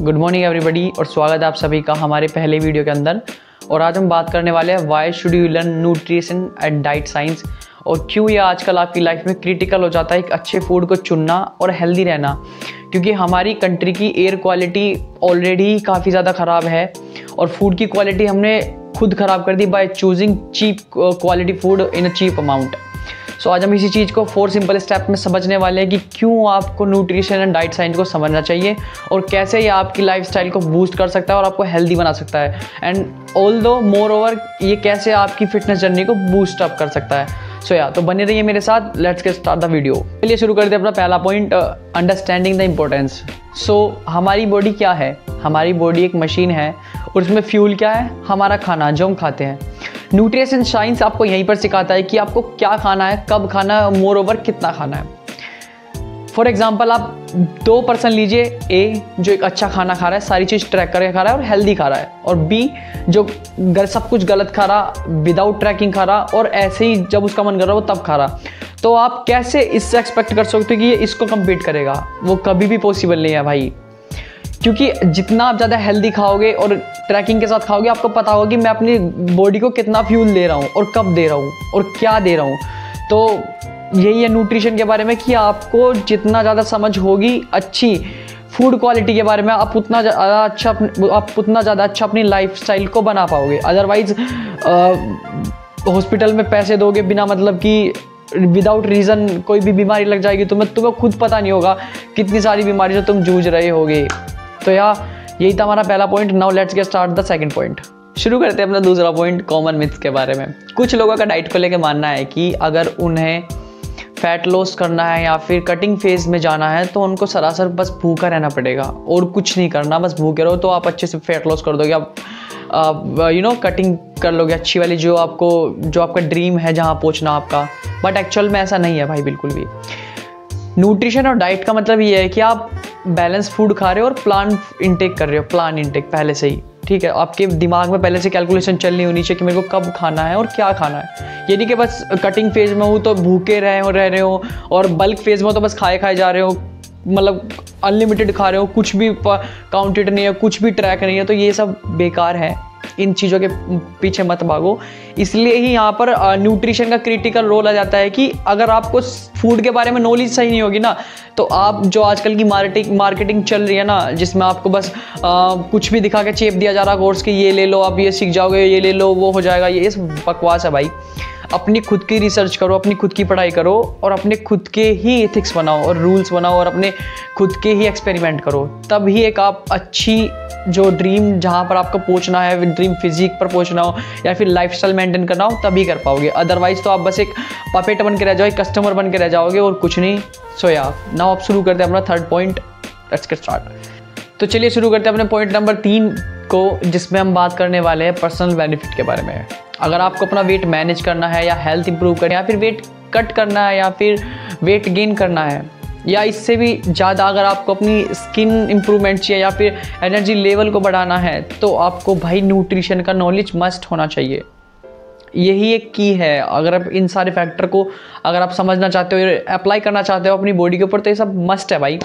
Good morning everybody और स्वागत है आप सभी का हमारे पहले वीडियो के अंदर। और आज हम बात करने वाले हैं why should you learn nutrition and diet science, और क्यों ये आजकल आपकी लाइफ में क्रिटिकल हो जाता है एक अच्छे फूड को चुनना और हेल्दी रहना। क्योंकि हमारी कंट्री की एयर क्वालिटी ऑलरेडी काफ़ी ज़्यादा ख़राब है और फूड की क्वालिटी हमने खुद ख़राब कर दी by choosing cheap quality food in a cheap amount. So आज हम इसी चीज़ को 4 सिंपल स्टेप में समझने वाले हैं कि क्यों आपको न्यूट्रिशन एंड डाइट साइंस को समझना चाहिए और कैसे ये आपकी लाइफस्टाइल को बूस्ट कर सकता है और आपको हेल्दी बना सकता है, एंड ऑल्दो मोर ओवर ये कैसे आपकी फिटनेस जर्नी को बूस्ट अप कर सकता है। तो बने रहिए मेरे साथ। Let's get start the video. चलिए शुरू करते हैं अपना पहला पॉइंट, अंडरस्टैंडिंग द इम्पोर्टेंस। हमारी बॉडी क्या है? हमारी बॉडी एक मशीन है और उसमें फ्यूल क्या है? हमारा खाना जो हम खाते हैं। न्यूट्रिशन साइंस आपको यहीं पर सिखाता है कि आपको क्या खाना है, कब खाना है, मोर ओवर कितना खाना है। फॉर एग्जाम्पल आप 2 पर्सन लीजिए, ए जो एक अच्छा खाना खा रहा है, सारी चीज़ ट्रैक करके खा रहा है और हेल्दी खा रहा है, और बी जो सब कुछ गलत खा रहा, विदाउट ट्रैकिंग खा रहा और ऐसे ही जब उसका मन कर रहा हो तब खा रहा। तो आप कैसे इससे एक्सपेक्ट कर सकते हो कि ये इसको कम्पीट करेगा? वो कभी भी पॉसिबल नहीं है भाई। क्योंकि जितना आप ज़्यादा हेल्दी खाओगे और ट्रैकिंग के साथ खाओगे, आपको पता होगा कि मैं अपनी बॉडी को कितना फ्यूल दे रहा हूँ और कब दे रहा हूँ और क्या दे रहा हूँ। तो यही है न्यूट्रिशन के बारे में कि आपको जितना ज़्यादा समझ होगी अच्छी फूड क्वालिटी के बारे में, आप उतना ज़्यादा अच्छा अपनी लाइफस्टाइल को बना पाओगे। अदरवाइज हॉस्पिटल में पैसे दोगे बिना मतलब कि विदाउट रीज़न कोई भी बीमारी लग जाएगी तुम्हें खुद पता नहीं होगा कितनी सारी बीमारी से तुम जूझ रहे होगे। तो यही था हमारा पहला point. Now let's get start the second point. शुरू करते हैं अपना दूसरा पॉइंट, कॉमन मिथ्स के बारे में। कुछ लोगों का डाइट को लेकर मानना है कि अगर उन्हें फैट लॉस करना है या फिर कटिंग फेज में जाना है तो उनको सरासर बस भूखा रहना पड़ेगा और कुछ नहीं करना, बस भूखे रहो तो आप अच्छे से फैट लॉस कर दोगे, आप कटिंग कर लोगे अच्छी वाली, जो आपका ड्रीम है जहाँ पहुँचना आपका। बट एक्चुअल में ऐसा नहीं है भाई, बिल्कुल भी। न्यूट्रिशन और डाइट का मतलब ये है कि आप बैलेंस फूड खा रहे हो और प्लान इंटेक कर रहे हो, प्लान इंटेक पहले से ही, ठीक है। आपके दिमाग में पहले से कैलकुलेशन चलनी होनी चाहिए कि मेरे को कब खाना है और क्या खाना है। ये नहीं कि बस कटिंग फेज में हूँ तो भूखे रह रहे हो और बल्क फेज में हो तो बस खाए जा रहे हो, मतलब अनलिमिटेड खा रहे हो, कुछ भी काउंटेड नहीं है, कुछ भी ट्रैक नहीं है। तो ये सब बेकार है, इन चीज़ों के पीछे मत भागो। इसलिए ही यहाँ पर न्यूट्रिशन का क्रिटिकल रोल आ जाता है कि अगर आपको फूड के बारे में नॉलेज सही नहीं होगी ना, तो आप जो आजकल की मार्केटिंग चल रही है ना, जिसमें आपको बस कुछ भी दिखा के चेप दिया जा रहा कोर्स कि ये ले लो, आप ये सीख जाओगे, ये ले लो, वो हो जाएगा, ये बकवास है भाई। अपनी खुद की रिसर्च करो, अपनी खुद की पढ़ाई करो और अपने खुद के ही एथिक्स बनाओ और रूल्स बनाओ और अपने खुद के ही एक्सपेरिमेंट करो। तब ही एक आप अच्छी जो ड्रीम जहाँ पर आपको पहुँचना है, ड्रीम फिजिक पर पहुँचना हो या फिर लाइफस्टाइल मेंटेन करना हो, तभी कर पाओगे। अदरवाइज तो आप बस एक पपेट बन के रह जाओ, एक कस्टमर बन के रह जाओगे और कुछ नहीं। नाउ आप शुरू करते हैं अपना third point. Let's get start. तो चलिए शुरू करते हैं अपने पॉइंट नंबर 3 को, जिसमें हम बात करने वाले हैं पर्सनल बेनिफिट के बारे में। अगर आपको अपना वेट मैनेज करना है या हेल्थ इंप्रूव करना है या फिर वेट कट करना है या फिर वेट गेन करना है या इससे भी ज़्यादा अगर आपको अपनी स्किन इंप्रूवमेंट चाहिए या फिर एनर्जी लेवल को बढ़ाना है, तो आपको भाई न्यूट्रिशन का नॉलेज मस्ट होना चाहिए। यही एक की है। अगर आप इन सारे फैक्टर को अगर आप समझना चाहते हो, अप्लाई करना चाहते हो अपनी बॉडी के ऊपर, तो ये सब मस्ट है भाई।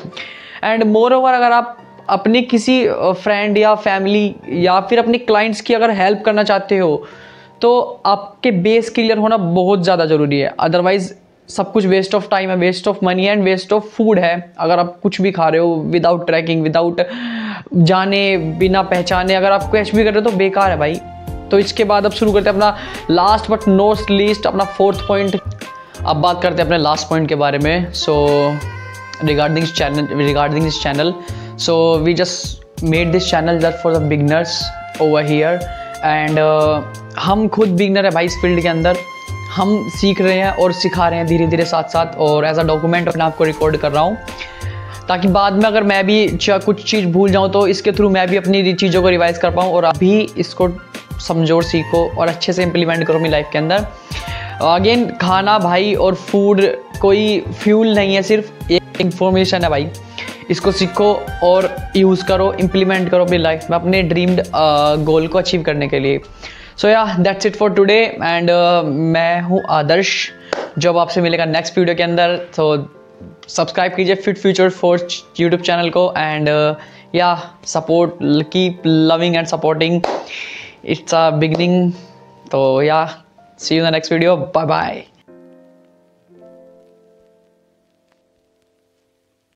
एंड मोर ओवर अगर आप अपने किसी फ्रेंड या फैमिली या फिर अपने क्लाइंट्स की अगर हेल्प करना चाहते हो, तो आपके बेस क्लियर होना बहुत ज़्यादा ज़रूरी है। अदरवाइज सब कुछ वेस्ट ऑफ टाइम है, waste of money and waste of food है। अगर आप कुछ भी खा रहे हो विदाउट ट्रैकिंग, विदाउट जाने, बिना पहचाने, अगर आप कुछ भी कर रहे हो तो बेकार है भाई। तो इसके बाद अब शुरू करते हैं अपना लास्ट बट नॉट लीस्ट, अपना 4th पॉइंट। अब बात करते हैं अपने लास्ट पॉइंट के बारे में। Regarding this channel, we just made this channel just for the beginners over here, and हम खुद बिगनर है भाई इस फील्ड के अंदर। हम सीख रहे हैं और सिखा रहे हैं धीरे धीरे साथ साथ, और एज अ डॉक्यूमेंट अपने आप को रिकॉर्ड कर रहा हूँ, ताकि बाद में अगर मैं भी कुछ चीज़ भूल जाऊँ तो इसके थ्रू मैं भी अपनी चीज़ों को रिवाइज कर पाऊँ और अभी इसको समझो, सीखो और अच्छे से इम्प्लीमेंट करो अपनी लाइफ के अंदर। अगेन, खाना भाई और फूड कोई फ्यूल नहीं है, सिर्फ एक इंफॉर्मेशन है भाई। इसको सीखो और यूज़ करो, इम्प्लीमेंट करो अपनी लाइफ में अपने ड्रीम्ड गोल को अचीव करने के लिए। That's it for today, and मैं हूँ आदर्श, जो अब आपसे मिलेगा नेक्स्ट वीडियो के अंदर। सब्सक्राइब कीजिए Fit Future Force YouTube channel को, and yeah support, keep loving and supporting, it's a beginning. तो yeah see you in the next video, bye bye.